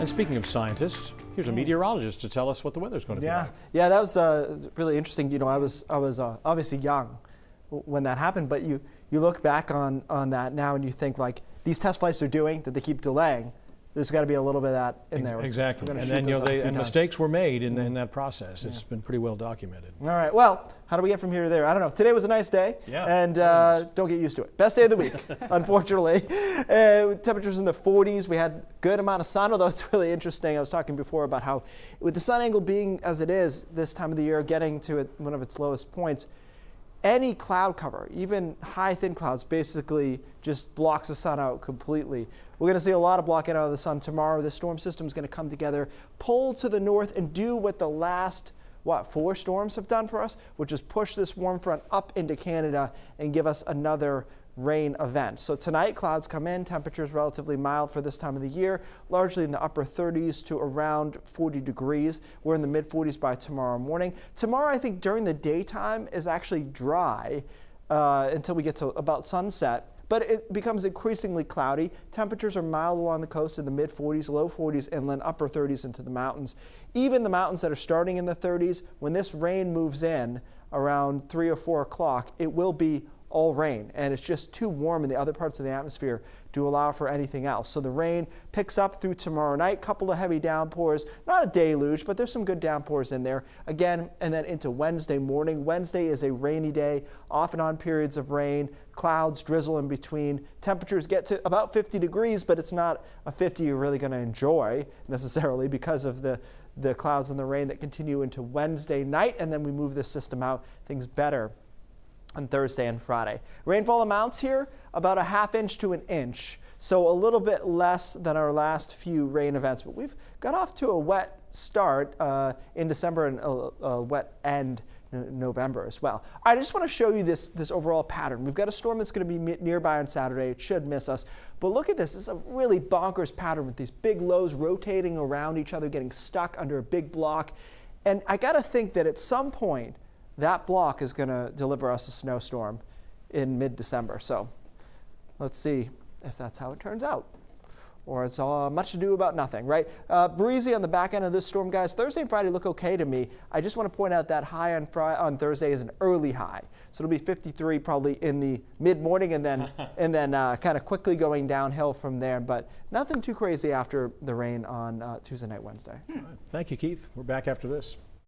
And speaking of scientists, here's a meteorologist to tell us what the weather's going to be like. Yeah, that was really interesting. You know, I was obviously young when that happened, but you look back on that now and you think, like, these test flights they're doing that they keep delaying, there's got to be a little bit of that in there. Exactly. And then, mistakes were made in that process. It's been pretty well documented. All right. Well, how do we get from here to there? I don't know. Today was a nice day. Yeah. And don't get used to it. Best day of the week, unfortunately. Temperatures in the 40s. We had good amount of sun, although it's really interesting. I was talking before about how with the sun angle being as it is this time of the year, getting to one of its lowest points, any cloud cover, even high thin clouds, basically just blocks the sun out completely. We're going to see a lot of blocking out of the sun tomorrow. The storm system is going to come together, pull to the north, and do what the last, 4 storms have done for us, which is push this warm front up into Canada and give us another rain event. So tonight, clouds come in, temperatures relatively mild for this time of the year, largely in the upper 30s to around 40 degrees. We're in the mid 40s by tomorrow morning. Tomorrow, I think during the daytime is actually dry until we get to about sunset, but it becomes increasingly cloudy. Temperatures are mild along the coast in the mid 40s, low 40s, and then upper 30s into the mountains. Even the mountains that are starting in the 30s, when this rain moves in around 3 or 4 o'clock, it will be all rain, and it's just too warm in the other parts of the atmosphere to allow for anything else. So the rain picks up through tomorrow night, couple of heavy downpours, not a deluge, but there's some good downpours in there again, and then into Wednesday morning. Wednesday is a rainy day, off and on periods of rain, clouds, drizzle in between. Temperatures get to about 50 degrees, but it's not a 50 you're really going to enjoy necessarily because of the clouds and the rain that continue into Wednesday night, and then we move this system out, things better on Thursday and Friday. Rainfall amounts here about a ½ inch to 1 inch, so a little bit less than our last few rain events, but we've got off to a wet start in December and a wet end in November as well. I just want to show you this overall pattern. We've got a storm that's going to be nearby on Saturday. It should miss us, but look at this. This is a really bonkers pattern with these big lows rotating around each other, getting stuck under a big block, and I got to think that at some point that block is going to deliver us a snowstorm in mid-December. So let's see if that's how it turns out. Or it's all much ado about nothing, right? Breezy on the back end of this storm, guys. Thursday and Friday look okay to me. I just want to point out that high on Thursday is an early high. So it'll be 53 probably in the mid-morning and then kind of quickly going downhill from there. But nothing too crazy after the rain on Tuesday night, Wednesday. Thank you, Keith. We're back after this.